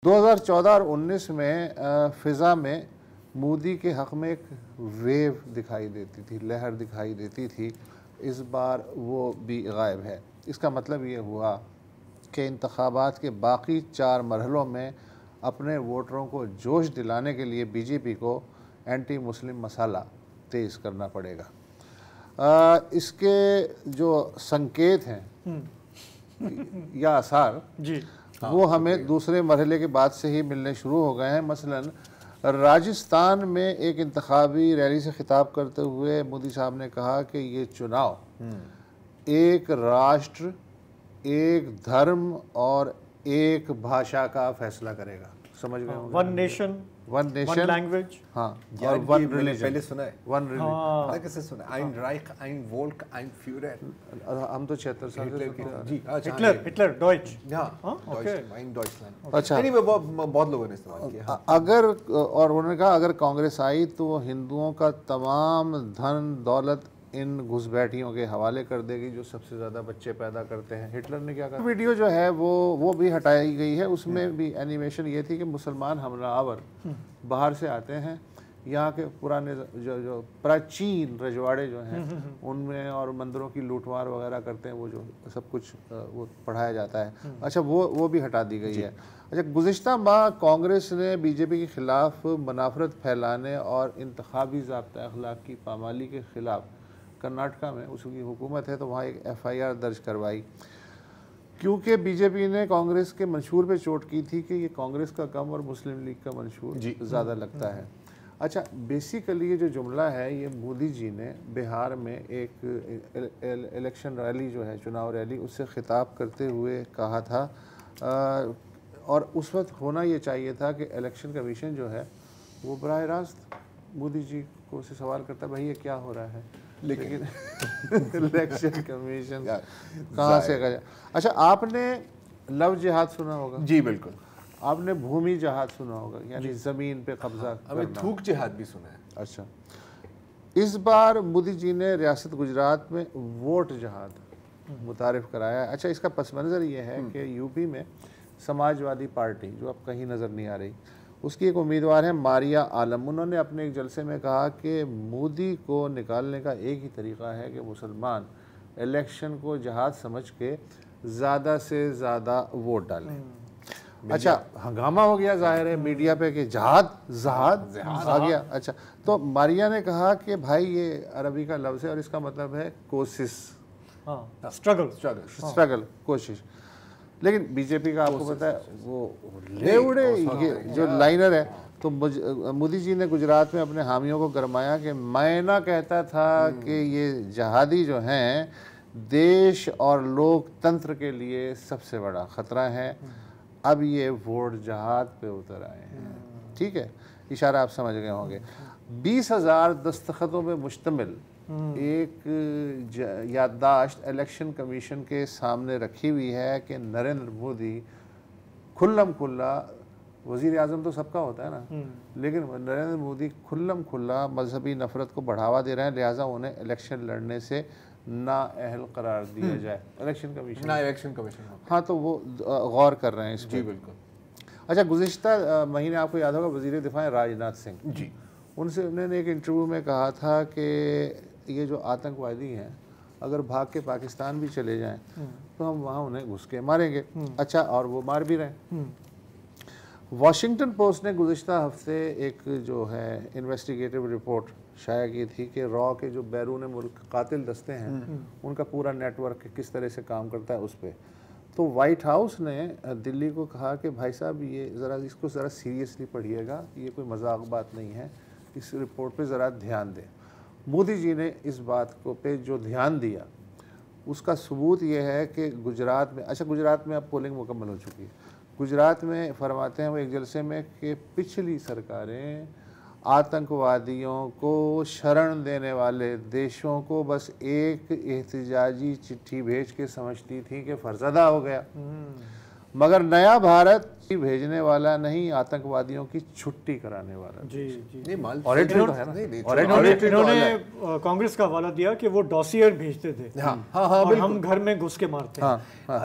2014 और 19 में फ़िज़ा में मोदी के हक़ में एक वेव दिखाई देती थी, लहर दिखाई देती थी। इस बार वो भी गायब है। इसका मतलब ये हुआ कि इंतख़ाबात के बाकी 4 मरहलों में अपने वोटरों को जोश दिलाने के लिए बीजेपी को एंटी मुस्लिम मसाला तेज़ करना पड़ेगा। इसके जो संकेत हैं या आसार जी वो हमें दूसरे मरहले के बाद से ही मिलने शुरू हो गए हैं। मसलन राजस्थान में एक इंतखाबी रैली से खिताब करते हुए मोदी साहब ने कहा कि ये चुनाव एक राष्ट्र, एक धर्म और एक भाषा का फैसला करेगा। समझ गए? वन नेशन, वन लैंग्वेज, हाँ, और वन रिलीजन। पहले सुना है, वन रिलीजन कैसे सुना? आइन राइख, आइन वोल्क, आइन फ्यूरर। हम तो 76 साल से जी, हिटलर डॉइच, आइन डॉइचलैंड। अच्छा, एनीवे बहुत लोगों ने इस्तेमाल किया। अगर, और उन्होंने कहा अगर कांग्रेस आई तो वो हिंदुओं का तमाम धन दौलत इन घुसपैठियों के हवाले कर देगी जो सबसे ज़्यादा बच्चे पैदा करते हैं। हिटलर ने क्या कहा? वीडियो जो है वो भी हटाई गई है। उसमें भी एनिमेशन ये थी कि मुसलमान हमलावर बाहर से आते हैं, यहाँ के पुराने जो प्राचीन रजवाड़े जो हैं उनमें और मंदिरों की लूटमार वगैरह करते हैं, वो जो सब कुछ वो पढ़ाया जाता है। अच्छा, वो भी हटा दी गई है। अच्छा, गुज़िश्ता माह कांग्रेस ने बीजेपी के ख़िलाफ़ मुनाफरत फैलाने और इंतखाबी ज़ाब्ता अखलाक की पामाली के ख़िलाफ़ कर्नाटका में उसकी हुकूमत है तो वहाँ एक FIR दर्ज करवाई, क्योंकि बीजेपी ने कांग्रेस के मंशूर पे चोट की थी कि ये कांग्रेस का कम और मुस्लिम लीग का मंशूर ज़्यादा लगता है। अच्छा, बेसिकली ये जो जुमला है ये मोदी जी ने बिहार में एक इलेक्शन रैली जो है, चुनाव रैली, उससे खिताब करते हुए कहा था। और उस वक्त होना ये चाहिए था कि इलेक्शन कमीशन जो है वो बराह रास्त मोदी जी को से सवाल करता, भाई ये क्या हो रहा है, लेकिन इलेक्शन कमीशन कहाँ से कर। अच्छा, आपने लव जिहाद सुना होगा? जी बिल्कुल। आपने भूमि जिहाद सुना होगा, यानी ज़मीन पे कब्जा करना। थूक जिहाद भी सुना है। अच्छा, इस बार मोदी जी ने रियासत गुजरात में वोट जिहाद मुतारिफ कराया है। अच्छा, इसका पस मंज़र ये है कि यूपी में समाजवादी पार्टी, जो अब कहीं नज़र नहीं आ रही, उसकी एक उम्मीदवार है मारिया आलम। उन्होंने अपने एक जलसे में कहा कि मोदी को निकालने का एक ही तरीक़ा है कि मुसलमान इलेक्शन को जहाद समझ के ज़्यादा से ज़्यादा वोट डालें। अच्छा, हंगामा हो गया ज़ाहिर है मीडिया पे कि जहाद आ गया। अच्छा, तो मारिया ने कहा कि भाई ये अरबी का लफ्ज़ है और इसका मतलब है कोशिश, स्ट्रगल, कोशिश। लेकिन बीजेपी का आपको पता है वो लेवड़े ये जो लाइनर है। तो मोदी जी ने गुजरात में अपने हामियों को गरमाया कि मैं ना कहता था कि ये जहादी जो हैं देश और लोकतंत्र के लिए सबसे बड़ा ख़तरा है। अब ये वोट जहाद पे उतर आए हैं। ठीक है, इशारा आप समझ गए होंगे। 20,000 दस्तखतों पे मुश्तमिल एक याददाश्त इलेक्शन कमीशन के सामने रखी हुई है कि नरेंद्र मोदी खुल्लम खुल्ला, वज़ीर आज़म तो सबका होता है ना, लेकिन नरेंद्र मोदी खुल्लम खुल्ला मजहबी नफरत को बढ़ावा दे रहे हैं, लिहाजा उन्हें इलेक्शन लड़ने से नाअहल करार दिया जाए। इलेक्शन कमीशन हाँ, तो वो गौर कर रहे हैं इस पर। जी बिल्कुल। अच्छा, गुज़िश्ता महीने आपको याद होगा वज़ीर दिफा राजनाथ सिंह जी, उनसे उन्होंने एक इंटरव्यू में कहा था कि ये जो आतंकवादी हैं अगर भाग के पाकिस्तान भी चले जाएं तो हम वहाँ उन्हें घुस के मारेंगे। अच्छा, और वो मार भी रहे। वॉशिंगटन पोस्ट ने गुज़िश्ता हफ्ते एक जो है इन्वेस्टिगेटिव रिपोर्ट शाया की थी कि रॉ के जो बैरून मुल्क कातिल दस्ते हैं उनका पूरा नेटवर्क किस तरह से काम करता है उस पर। तो वाइट हाउस ने दिल्ली को कहा कि भाई साहब ये इसको ज़रा सीरियसली पढ़िएगा, ये कोई मजाक बात नहीं है, इस रिपोर्ट पे ज़रा ध्यान दें। मोदी जी ने इस बात को पे जो ध्यान दिया उसका सबूत ये है कि गुजरात में, अच्छा गुजरात में अब पोलिंग मुकम्मल हो चुकी है। गुजरात में फरमाते हैं वो एक जलसे में कि पिछली सरकारें आतंकवादियों को शरण देने वाले देशों को बस एक एहतिजाजी चिट्ठी भेज के समझती थी कि फरज़दा हो गया, मगर नया भारत भेजने वाला नहीं, आतंकवादियों की छुट्टी कराने वाला। जी जी, इन्होंने कांग्रेस का हवाला दिया कि वो डॉसियर भेजते थे। हाँ, और हम घर में घुस के मारते हैं।